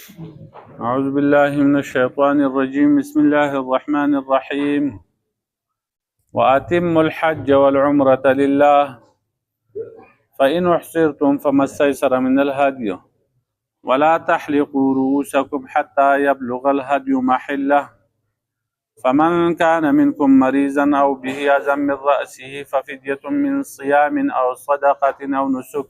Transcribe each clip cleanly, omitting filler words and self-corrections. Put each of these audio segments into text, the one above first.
أعوذ بالله من الشيطان الرجيم. بسم الله الرحمن الرحيم. وأتموا الحج والعمرة لله فإن أحصرتم فما استيسر من الهدي ولا تحلقوا رؤوسكم حتى يبلغ الهدي محله فمن كان منكم مريضا أو به أذى من رأسه ففدية من صيام أو صدقة أو نسك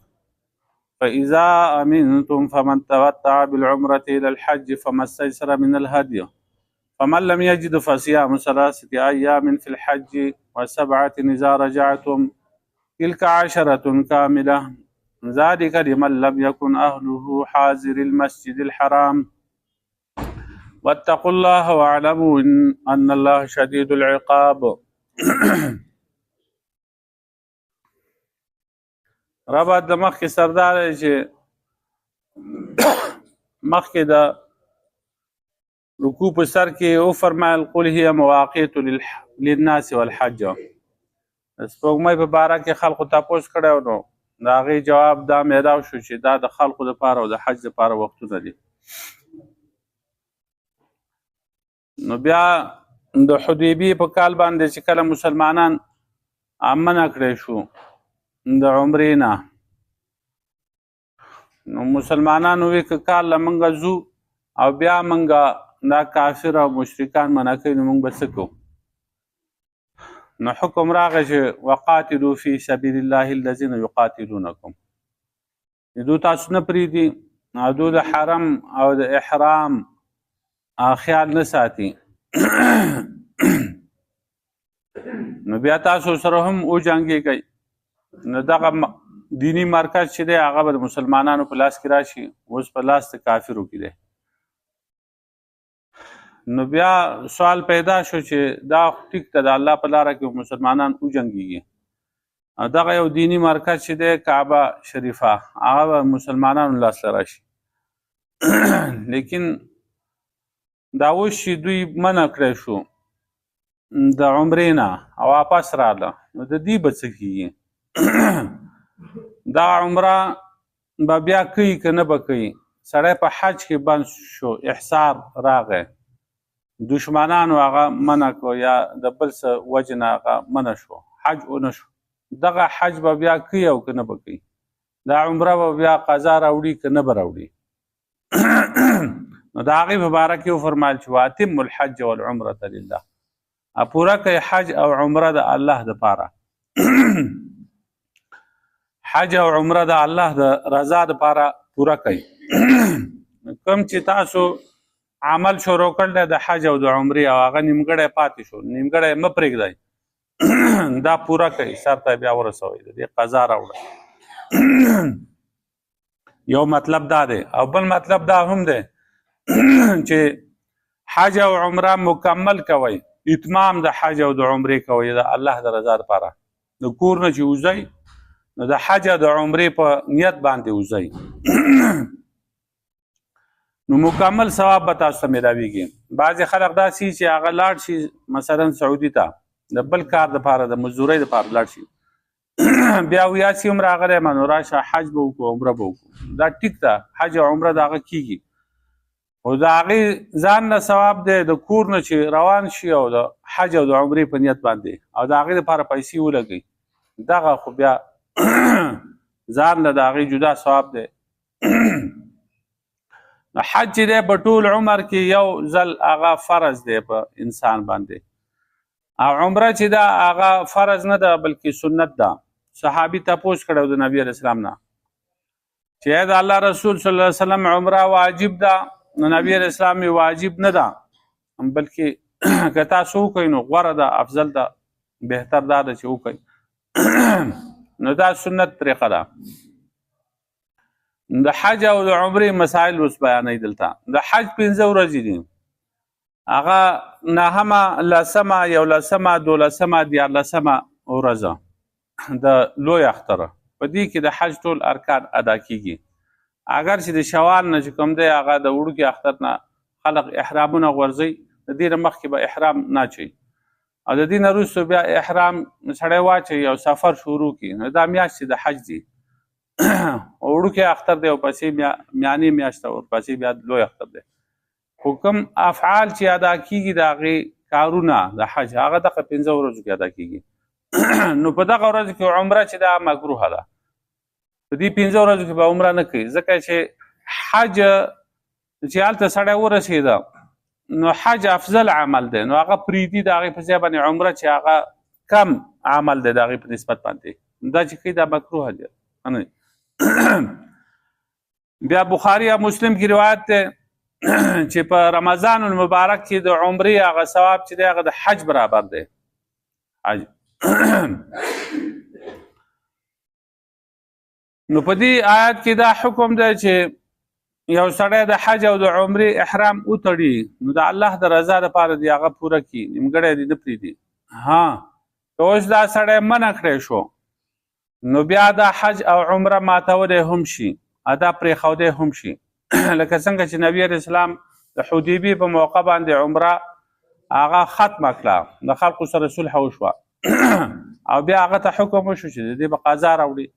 فإذا أمنتم فمن تمتع بالعمرة إلى الحج فما استيسر من الهدي فمن لم يجد فصيام 3 أيام في الحج و7 إذا رجعتم تلك 10 كاملة ذلك لمن لم يكن أهله حاضر المسجد الحرام واتقوا الله واعلموا أن الله شديد العقاب. ربط د مخکې سردار چې مخکې د رکوع په سر کې او فرمایل قل هي مواقیت للناس والحج. سپوږمۍ په باره کې خلقو تپوس کړی نو د هغې جواب دا میلاو شو چې دا د خلقو دپاره او د حج دپاره وختونه دي. نو بیا د حدیبیې په کال باندې چې کله مسلمانان منع کړی شو د عمرې نه، نو مسلمانانو وی که کال له موږ ځو او بیا موږ دا کافر او مشرکان منع کوي نو موږ به څه کوو؟ نو حکم راغی چې وقاتلوا فی سبیل الله الذین یقاتلونکم، دو تاسو نه پرېږدي او دو د حرم او د احرام خیال نه ساتي نو بیا تاسو سره هم وجنګېږئ. نو دغه دینی مرکز چې دی هغه به د مسلمانانو په لاس کې راشي، اوس په لاس د کافرو کې دی. نو بیا سوال پیدا شو چې دا ټیک ته د الله په لاره کې مسلمانان وجنګېږي، دغه یو دینی مرکز چې دی کعبه شریفه هغه به مسلمانانو لاس ته راشي لیکن دا اوس چې دوی منع کړی شو د عمرې نه او واپس راغله نو د دې به څه کېږي؟ دا عمره به بیا کوي که نه به کوي؟ سړی په حج کې بند شو، احصار راغی، دشمنانو هغه منع کړو یا د بل څه وجې نه هغه منع شو، حج ونه شو. دغه حج به بیا کوي او که نه به کوي؟ دا عمره به بیا قضا راوړي که نه به راوړي؟ نو د هغې په باره کې وفرمایل چې واتم الحج والعمرة لله، پوره کوي حج او عمره د الله دپاره حج او عمره د الله د رضا دپاره پوره کوي. کوم چې تاسو عمل شروع کړل د حج او د عمرې او هغه نیمګړی پاتې شو، نیمګړی مه پرېږدئ، دا پوره کوي، سر ته بیا ورسوئ، د دې قضا راوړئ. یو مطلب دا دی، او بل مطلب دا هم دی چې حج او عمره مکمل کوئ، اتمام د حج او د عمرې کوئ د الله د رضا لپاره. د کور نه چې وځئ نو د حج او د عمرې په نیت باندې وځئ نو مکمل ثواب به تاسو ته میلاویږي. بعضې خلک داسې چې هغه لاړ شي مثلا سعودي ته د بل کار دپاره د مزدورۍ دپاره لاړ شي بیا ویاسي هم راغلی ما نو راشه حج به وکړو عمره به وکړو، دا ټیک ده، حج او عمره د هغه کېږي، خو د هغې ځان نه ثواب دی د کور نه چې روان شي او د حج او د عمرې په نیت باندې او د هغې دپاره پیسې ولګوي، دغه خو بیا ځان له د هغې جدا ثواب دی. حج چې دی په ټول عمر کې یو ځل هغه فرض دی په انسان باندې، او عمره چې ده هغه فرض نه ده بلکې سنت ده. صحابي تپوس کړی د نبي علیه السلام نه چې د الله رسول صلی الله علیه وسلم عمره واجب ده؟ نو نبي علیه السلام واجب نه ده بلکې که تاسو وکئ نو غوره ده، افضل ده، بهتر دا ده چې وکئ نو دا سنت طریقه ده. د حج او د عمرې مسائل اوس بیانوي. دلته د حج 5 ورځې دي، هغه نهمه، لسمه، 11مه، 12مه، 14مه ورځه د لوی اختره. په دې کې د حج ټول ارکان ادا کیږي. اگر چې د شوال نه چې کوم دی هغه د وړوکي اختر نه خلق احرامونه غورځوي، د دې نه مخکې به احرام نه اچوي او د دې نه وروسته بیا احرام سړی واچوي او سفر شروع کړي. نو دا میاشتې د حج دي وړوکی اختر دی او پسې میانې میاشت ورپسې بیا لوی اختر دی. خو کوم افعال چې ادا کیږي د هغې کارونه د حج هغه دغه 15 ورځو کې ادا کیږي. نو په دغه ورځو کې عمره چې دا مکروهه ده، په دې 15 ورځو کې به عمره نه کوي، ځکه چې حج چې هلته سړی ورسېده نو حج افضل عمل دی، نو هغه پرېږدي د هغې په ځای باندې عمره چې هغه کم عمل دی د هغې په نسبت باندې، دا چې کوي دا مکروهه دی. بیا بخاري او مسلم کې روایت دی چې په رمضان المبارک کې د عمرې هغه ثواب چې دی هغه د حج برابر دی. حج نو په دې آیات کې دا حکم دی چې یو سړی د حج او د عمرې احرام وتړي نو د الله د رضا لپاره دی هغه پوره کړي، نیمګړی دې نه پرېږدي. ها که اوس دا سړی منع کړی شو نو بیا دا حج او عمره ماتولی هم شي، ادا پرېښودی هم شي. لکه څنګه چې نبي علیه السلام د حدیبې په موقع باندې عمره هغه ختمه کړه، د خلقو سره صلح وشوه او بیا هغه ته حکم وشو چې د دې به قضا راوړي.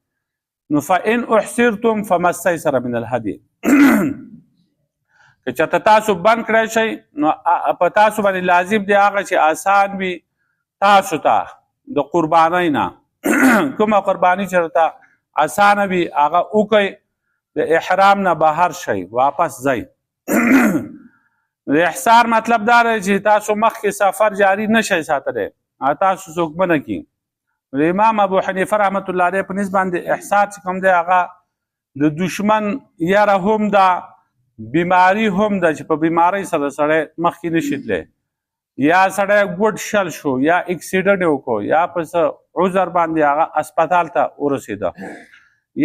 نو فإن احصرتم فما استيسر من الهدي که چېرته تاسو بند کړی شئ نو په تاسو باندې لازم دی هغه چې آسان وي تاسو ته د قربانۍ نه کومه قرباني چې ورته اسانه وي هغه وکئ، د احرام نه بهر شئ واپس ځئ. د احصار مطلب دا دی چې تاسو مخکې سفر جاري نشئ ساتلی، تاسو څوک منع کړي. د امام ابو حنیفه رحمت الله علیه په نسبت باندې احصار چې کوم دی هغه د دشمن یاره هم ده، بیماري هم ده چې په بیمارۍ سره سړی مخکې نشي تللی، یا سړی ګوډ شل شو یا اکسیډنټ یې وکړو یا په څه عذر باندې هغه اسپتال ته ورسېده،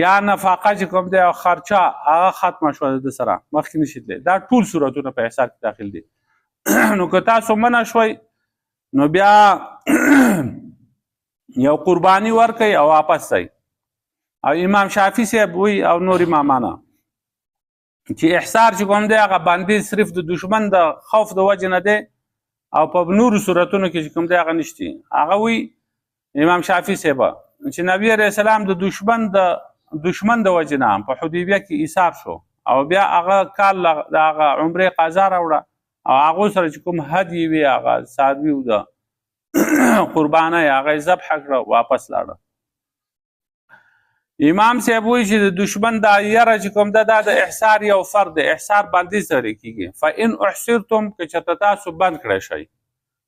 یا نفقه چې کوم دی خرچه هغه ختمه شوه د سره مخکې نشي تللی. دا ټول صورتونه په احصار کې داخل دي. نو که تاسو منع شوئ نو بیا یو قرباني ورکئ او واپس ځئ. او امام شافعي صاحب وایي او نور امامانه چې احصار چې کوم دی هغه بندي صرف د دشمن د خوف د وجې نه دی او په نورو صورتونو کې چې کوم دی هغه نشته. هغه وایي امام شافعي صاحب چې نبی علیه السلام د دشمن د وجې نه په حدیبیه کې ایثار شو او بیا هغه کال د هغه عمرې قضا راوړه او هغو سره چې کوم هدي وي هغه څاروي و د قربانۍ هغه یې ذبح کړه واپس لاړه. امام صاحب وایي چې د دشمن دا یره چې کوم ده دا د احصار یو فرد دی، احصار بندیز سره کېږي. فإن احصرتم که چېرته تاسو بند کړی شئ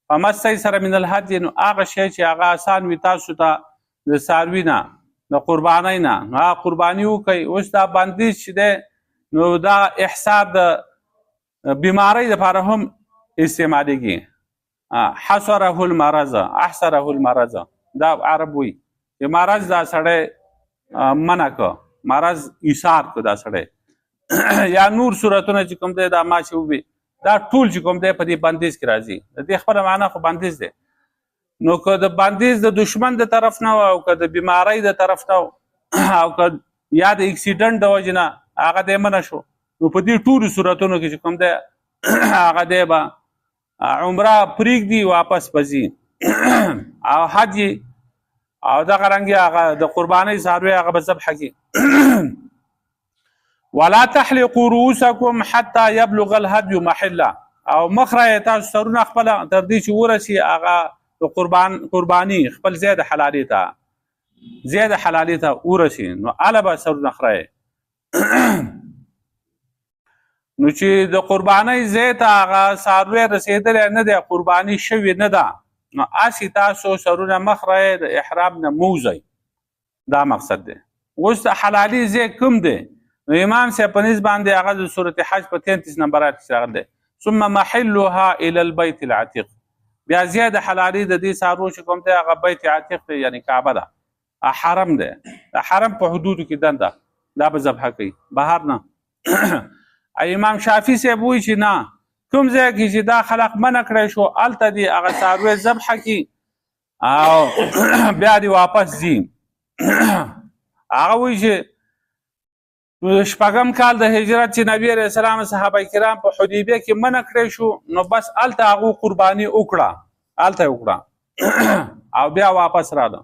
فما استيسر من الهدي نو هغه شی چې هغه آسان وي تاسو ته د څاروي نه د قربانۍ نه نو هغه قرباني وکئ. اوس دا بندیز چې دی نو دا احصار د بیمارۍ دپاره هم استعمالیږي. حصره المرض احصره المرض دا عرب وایي چې مرض دا سړی منع که، مرض ایثار که دا سړی یا نور صورتونه چې کوم دی دا ما چې ووي دا ټول چې کوم دی په دې بندیز کې راځي. د دې خپله معنا خو بندیز دی. نو که د بندیز د دشمن د طرف نه او که د بیمارۍ د طرف نه او که یا د اکسیډنټ د وجې نه هغه دی منع شو نو په دې ټولو صورتونو کې چې کوم دی هغه دی به عمره پرېږدي واپس به ځي او حج او دغه رنګې هغه د قربانۍ څاروی هغه به ذبحه کړي. ولا تحلقوا رؤوسکم حتی یبلغ الهدی محله او مخ رایې تاسو سرونه خپله تر دې چې ورسي هغه د قرباني خپل ځای د حلالۍ ته ورسي نو هله به سرونه خرایې. نو چې د قربانۍ ځای ته هغه څاروی رسېدلی نه دی، قرباني شوې نه ده، نو هسې تاسو سرونه مخ رایې د احرام نه مه وځئ. دا مقصد دی. اوس د حلالي ځای کوم دی؟ نو امام صاحب په نسبت باندې هغه د صورت حج په 33 نمبر آیت کې راغلی دی ثم محلها الى البيت العتیق. بیا ځای د حلالي د دې څاروو چې کوم دی هغه بیت عتیق دی، یعنی کعبه ده، حرم دی. د حرم په حدودو کې دنده دا به ذبحه کوي، بهر نه. امام شافعي صاحب وایي چې نه، کوم ځای کې چې دا خلق منع کړی شو هلته دې هغه څاروی ذبحه کړي او بیا دې واپس ځي. هغه وایي چې شپږم کال د هجرت چې نبی علیه السلام صحابه کرام په حدیبیه کې منع کړی شو نو بس هلته هغو قرباني وکړه او بیا واپس راغله.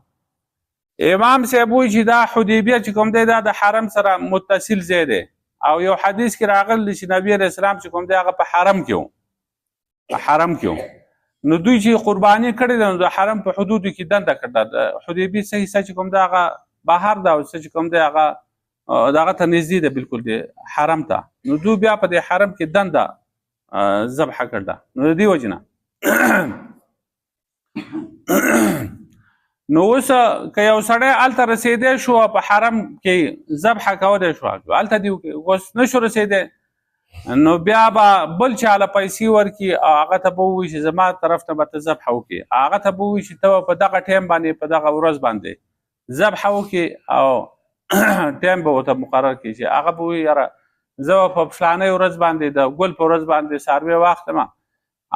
امام صاحب وایي چې دا حدیبیه چې کوم دی دا د حرم سره متصل ځای دی او یو حدیث کې راغلی چې نبی علیه السلام چې کوم دی هغه په حرم کې و په حرم کې و نو دوی چې قرباني کړې ده نو د حرم په حدودو کې دنده کړه د حدیبیې څه حصه چې کوم دی هغه بهر ده او څه چې کوم دی هغه دغه ته نږدې ده بالکل دی حرم ته نو دوی بیا په دې حرم کې دنده ذبحه کړه نو د دې وجې نه نو اوس که یو سړی هلته رسېدی شو په حرم کې ذبحه کولی شو هلته دې اوس نه شو رسېدی نو بیا به بل چاله پیسې ورکړي او هغه ته به ووایي چې زما طرف نه به ته ذبحه وکړي هغه ته به ووایي چې ته په دغه ټایم باندې په دغه ورځ باندې ذبحه وکړي او ټایم به ورته مقرر کړي چې هغه به ووایي یاره زه به په فلانۍ ورځ باندې د ګل په ورځ باندې څاروی واخلم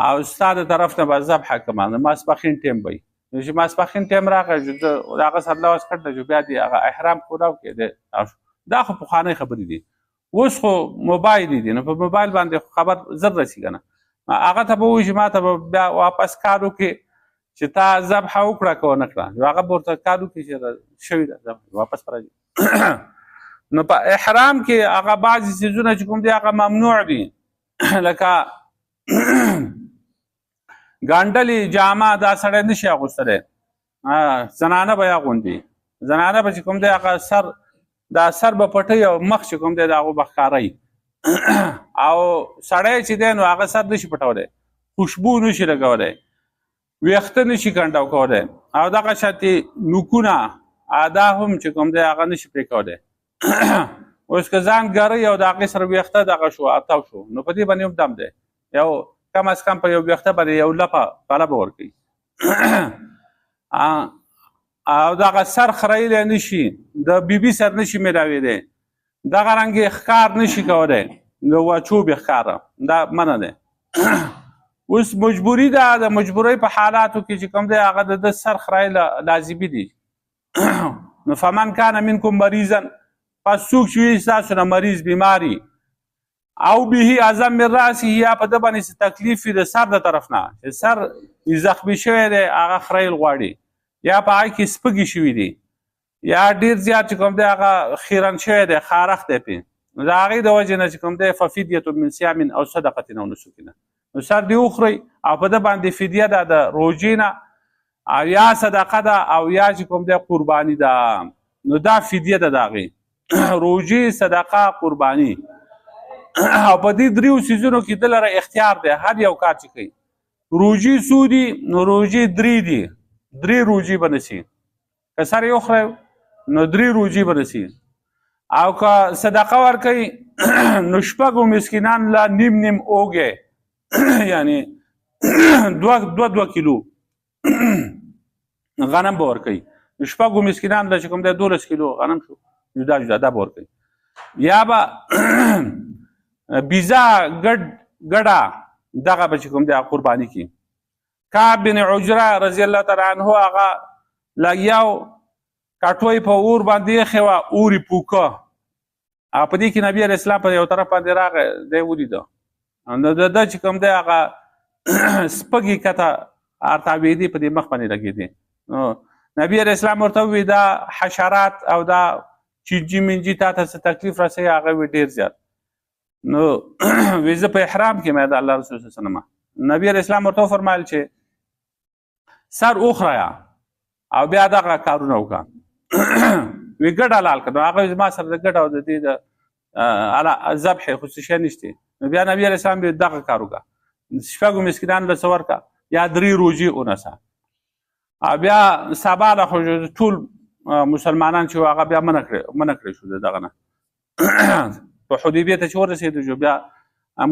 او ستا د طرف نه به ذبحه کړم د ماسپښین ټایم به وي نو چې ماسپښین ټایم راغی د هغه سر لوس کړ چې بیا دې هغه احرام کولاو کې دا خو پخوانۍ خبرې دي اوس خو موبایل دي نو په موبایل باندې خبر زر رسي که نه هغه ته به وایي چې ما ته به بیا واپس کار وکړي چې تا ذبحه وکړه که ونه کړه نو هغه به ورته کار وکړي چې شوي ده واپس به راځي نو په احرام کې هغه بعضې څیزونه چې کوم دي هغه ممنوع دي لکه ګانډلې جامه دا سړی نشي اغوستلی زنانه به یې اغوندي زنانه به چې کوم دی هغه دا سر به پټوي او مخ چې کوم دی د هغو به ښکاروي او سړی چې دی نو هغه سر نشي پټولی خوشبو نشي لګولی ویښته نشي کنډو کولی او دغه شانتې نوکونه دا هم چې کوم دی هغه نشي پرې کولی اوس که ځان ګروي او د هغې سره ویښته دغه شو اتاو شو نو په دې باندې هم دم دی یو کم از کم په یو ویښته باندې یو لپه پله به ورکوي او دغه سر خریلی نشي د بیبي سر نشي میلاویدی دغه رنګې ښکار نشي کولی د وچوبې ښکاره دا منع دی اوس مجبوري ده د مجبورۍ په حالاتو کې چې کوم دی هغه د ده سر خریل لازمي دي نو فمن کان منکم مریضا پس څوک چې وي ستاسو نه مریض بیماري او به اعظم من راسه یا په ده باندې څه تکلیف وي د سر د طرف نه چې سر زخمي شوی دی هغه خریل غواړي یا په هغې کې سپږې شوي دي یا ډېر زیات چې کوم دی هغه خیرن شوی دی خارښت دی پرې نو د هغې د وجې نه چې کوم دی ففدیة من صیام او صدقة او نسک نه نو سر دې وخورئ او په ده باندې فدیه ده د روژې نه او یا صدقه ده او یا چې کوم دی قرباني ده نو دا فدیه ده د هغې روژې صدقه قرباني او په دې دریو څیزونو کې ده لره اختیار دی هر یو کار چې کوي روژې څو دي نو روژې درې دي درې روژې به نسي که سر یې وخورئ نو درې روژې به نسي او که صدقه ورکوي نو شپږو مسکینان له نیم نیم اوږې یعنې دوه کیلو غنم به ورکوي نو شپږو مسکینان له چې کوم دی 12 کیلو غنم شو جدا جدا دا به ورکوي یا به بیزا ګډه دغه به چې کوم دی قرباني کړي کعب بن عجره رضی الله تعالی عنه هغه لګیاو کټوۍ په اور باندې ایښې وه اور یې پوکه هغه په دې کې نبي علیه السلام په یو طرف باندې راغی دی ولیده نو د ده چې کوم دی هغه سپږې کته ارتاوېدې په دې مخ باندې لګېدې نو نبي علیه السلام ورته ووایي دا حشرات او دا چینجي منجي تا ته څه تکلیف رسوي هغه وي ډېر زیات نو وایي زه په احرام کې مې د الله رسول صلی الله علیه وسلم نبي علیه السلام ورته وفرمایل چې سر وخوریا او بیا دغه کارونه وکړه وی ګډه حلال کړه نو هغه زما سره د ګډه او د دې د ذبحې خو څه شی نشته نو بیا نبي علیه السلام دغه کار وکړه شپږو مسکینانو له څه ورکړه یا 3 روژې ونیسه او بیا سبا له خو ټول مسلمانان چې هغه بیا منع کړی شو د دغه نه په حدیبیې ته چې ورسېدو بیا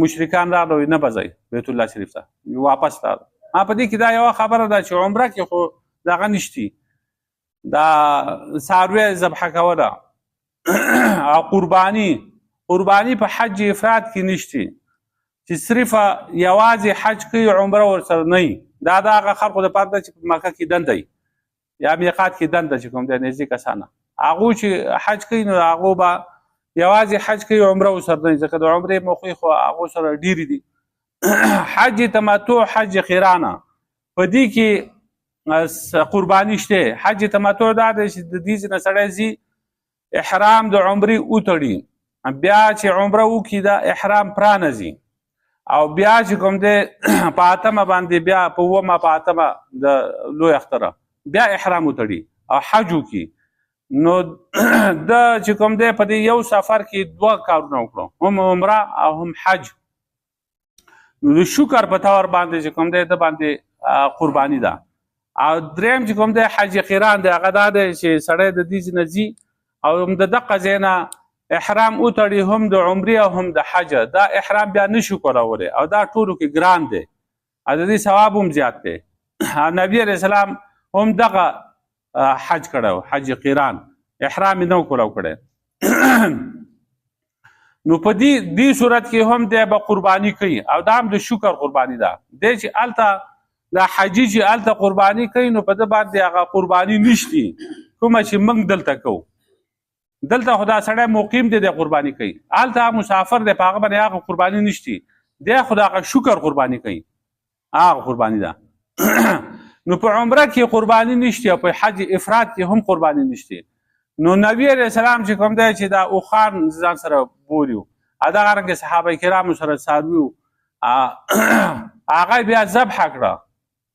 مشرکان راغلل نه به ځئ بیت الله شریف ته واپس راغلل په دې کې دا یوه خبره ده چې عمره کې خو دغه نشتي دا څاروی ذبحه کوله او قرباني په حج افراد کې نشتي چې صرف یوازې حج کوي عمره ورسره نه وي دا د هغه خلقو دپاره ده چې په مکه کې دنده وي یا میقات کې دنده چې کوم دی نږدې کسانه هغو چې حج کوي نو هغو به یوازې حج کوي عمره ورسره نه وي ځکه د عمرې موقع خو هغو سره ډېرې دي حج تمتع حج قرانه په دې کې قرباني شته. حج تمتع دا د دې نه سړی ځي احرام د عمرې وتړي، بیا چې عمره وکړي دا احرام پرانځي او بیا چې کوم دی په اتمه باندې بیا په اومه په اتمه د لوی اختره بیا احرام وتړي او حج وکړي. نو د چې کوم دی په دې یو سفر کې دوه کارونه وکړو، هم عمره او هم حج. نو د شکر په طور باندې چې کوم دی د باندې قرباني ده. او دریم چې کوم دی حج قران دی، هغه دا دی چې سړی د دې نه ځي او هم د دقه ځای نه احرام وتړي، هم د عمرې او هم د حج. دا احرام بیا نشو کولی او دا ټولو کې ګران دی او د دې ثواب هم زیات دی. نبی علیه السلام هم دغه حج کړی، حج قران، احرام یې نه و کولی کړی. نو په دې صورت کې هم دی به قرباني کوي او دا هم د شکر قرباني ده. دی چې هلته دا حجي چې هلته قرباني کوي نو په ده باندې هغه قرباني نشتي کومه چې موږ دلته کوو. دلته خو دا سړی مقیم دی قرباني کوي، هلته مسافر دی په هغه باندې هغه قرباني نشتي، دی خو د هغه شکر قرباني کوي، هغه قرباني ده. نو په عمره کې قرباني نشته او په حج افراد کې هم قرباني نشته. نو نبی علیه السلام چې کوم دی چې دا اوښان ځان سره بولي وو، دغه رنګې صحابه کرامو سره څاروي وو، هغه بیا ذبحه کړه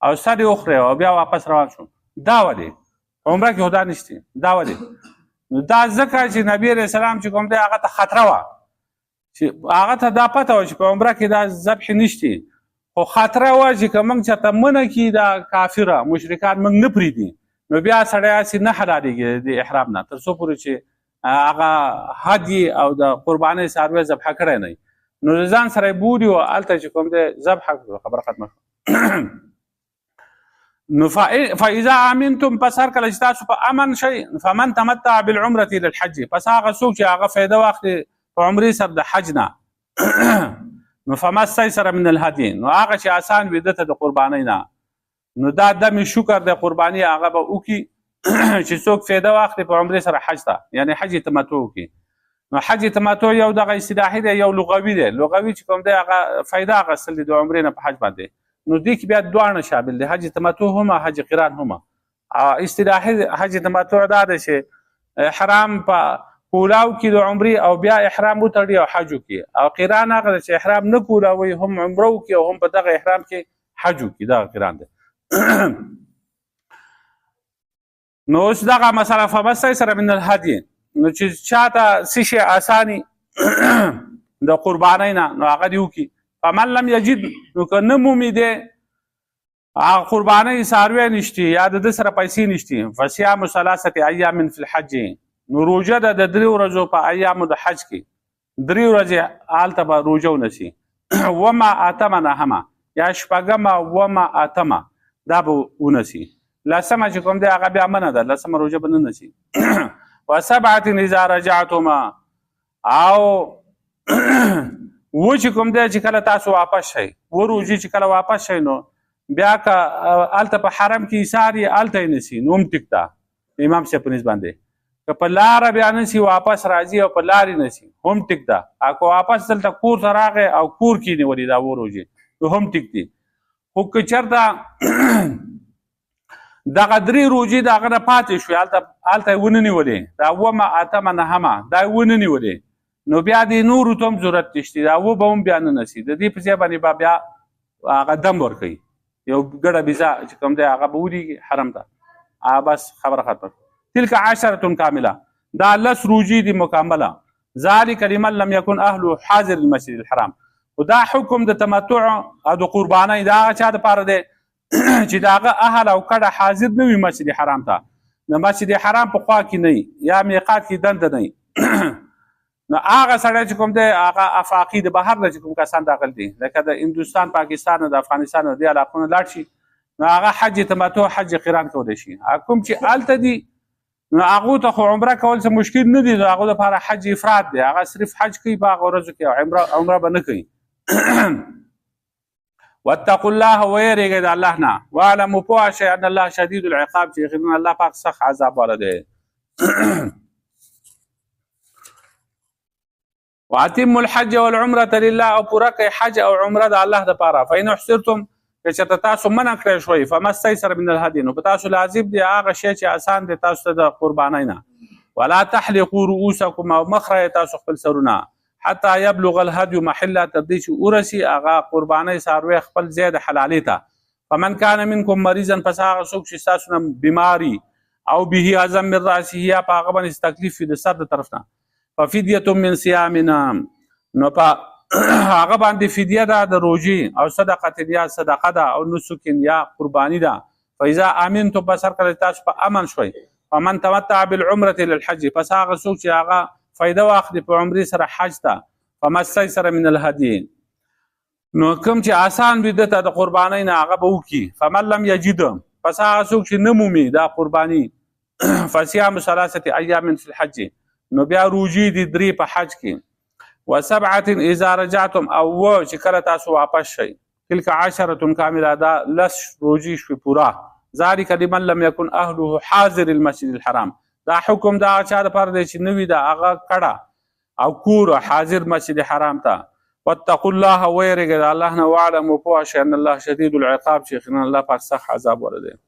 او سر یې وخوری او بیا واپس روان شو. دا ولې عمره کې خو دا نشته، دا ولې؟ نو دا ځکه چې نبی علیه السلام چې کوم دی هغه ته خطره وه، چې هغه ته دا پته وه چې په عمره کې دا ذبح نشته، خو خطره وه چې که موږ چېرته منع کړي دا کافره مشرکان موږ نه پرېږدي، نو بیا سړی هسې نه حلالېږي د احرام نه تر څو پورې چې هغه هدي او د قربانۍ څاروی ذبحه کړی نه وي. نو د ځان سره یې بولي و هلته چې کوم دی ذبحه کړو، خبره ختمه شوه. نو فاذا امنتم پس هر کله چې تاسو په امن شئ فمن تمتع بالعمره الى الحج، پس هغه څوک چې هغه فایده واخلي په عمرې سره د حج نه، نو فما استيسر من الهدي، نو هغه چې آسان وي دته د قربانۍ نه، نو دا دم شکر د قرباني هغه به وکړي چې څوک فایده واخلي په عمرې سره حج ته، یعنی حج تمتع وکړي. نو حج تمتع یو دغه اصطلاحي دی، یو لغوي دی. لغوي چې کوم دی هغه فایده اخیستل دي د عمرې نه په حج باندې. نو دې کې بیا دواړه شامل دي، حج تمتع هم حج قران هم. اصطلاحي حج تمتع دا دی چې احرام په کولاو کې د عمرې او بیا احرام وتړي او حج وکړي، او قران هغه چې احرام نه کولاوي هم عمره وکړي او هم په دغه احرام کې حج وکړي، دغه قران دی. نو اوس دغه مسله فما استيسر من الهدي، نو چې چاته څه شی اساني د قربانۍ نه نو هغه دې وکړي. فمن لم یجد، نو که نه مومي دی هغه قربانۍ څاروی نشته یا د ده سره پیسې نشته، فصیام ثلاثه ایام فی الحج، نو روژه ده د 3 ورځو په ایامو د حج کې، 3 ورځې هلته به روژه ونیسي. وما اتمه نهمه یا شپږمه وما اتمه دا به ونیسي. لسمه چې کوم دی هغه بیا منه ده، لسمه روژه به نه نیسي. وسبعه اذا رجعتما، او و چې کوم دی چې کله تاسو واپس شئ، و روژې چې کله واپس شئ نو بیا که هلته په حرم کې ایثار یې هلته یې نیسي نو هم ټیک ده امام صاحب په نس باندې. که په لاره بیا نیسي واپس راځي او په لارې نیسي هم ټیک ده. که واپس دلته کور ته راغی او کور کې یې نیولي دا و روژې نو هم ټیک دي. خو که چېرته دغه 3 روژې د هغه نه پاتې شوې هلته یې ونه نیولې، دا اومه اتمه نهمه دا یې ونه نیولې، نو بیا د نورو ته هم ضرورت نشته، دا و به هم بیا نه نیسي. د دې په ځای باندې به بیا هغه دم ورکوي، یو ګډه ویزا چې کوم دی هغه به ولیږي حرم ته. بس خبره ختمه. تلک 10 کامله، دا 10 روژې دي مکمله. ذلک لمن لم یکن اهله حاضر المسجد الحرام، خو دا حکم د تمتع او د قربانۍ دا هغه چا دپاره دی چې د هغه اهل او کډه حاضر نه وي مسجد حرام ته، د مسجد حرام په خوا کې نه وي یا میقات کې دنده نه وي. نو هغه سړی چې کوم دی هغه افاقي د بهر نه چې کوم کسان داخل دي، لکه د هندوستان، پاکستان او د افغانستان او دې علاقو نه لاړ شي نو هغه حج تمتع حج قران کولی شي. کوم چې هلته دي نو هغو ته خو عمره کول څه مشکل نه دي، نو هغو دپاره حج افراد دی، هغه صرف حج کوي په هغه ورځو کې، عمره به نه کوي. واتقوا الله ويرجع الله نه، واعلموا پوه شئ ان الله شدید العقاب، چې یقینا الله پاک سخت عذاب والا دی. واتموا الحج والعمره لله، او پوره کوي حج او عمره د الله دپاره. فإن احصرتم، که چېرته تاسو منع کړی شوئ فما استیسر من الهدي نو په تاسو لازم دی هغه شی چې آسان دی تاسو ته د قربانۍ نه. ولا تحلقوا رؤوسکم او مخ رایې تاسو خپل سرونه حتی یبلغ الهدي محله تر دې چې ورسي هغه قربانۍ څاروی خپل ځای د حلالۍ ته. فمن كان منکم مریضا پس هغه څوک چې ستاسو نه بیماري او به اعظم من راسه یا په هغه باندې تکلیف د سر د طرف نه ففدیه من صیام نو په هغه باندې فدیه ده د روژې او صدقه یا صدقه ده او نسک یا قربانی ده. فاذا امنتم پس هر کله تاسو په امن شوي فمن تمتع بالعمره للحج پس هغه څوک چې هغه فایده واخلي په عمرې سره حج ته فما استيسر من الهدي نو کوم چې آسان وي دته د قربانۍ نه هغه به وکړي. فمن لم یجد پس هغه څوک چې نه مومي دا قرباني فصيام 3 ایام فی الحج نو بیا روژې دي 3 په حج کې. و7 اذا رجعتم او چې کله تاسو واپس شئ تلک 10 کامله دا لس روژې شوي پوره. ذلک لمن لم یکن اهله حاضر المسجد الحرام دا حکم دا چا دپاره دی چې نه وي د هغه کډه او کور حاضر مسجد حرام ته. واتقوا الله ويرجع الله واعلموا ان الله شديد العقاب چې الله پاک سخت عذاب ورده.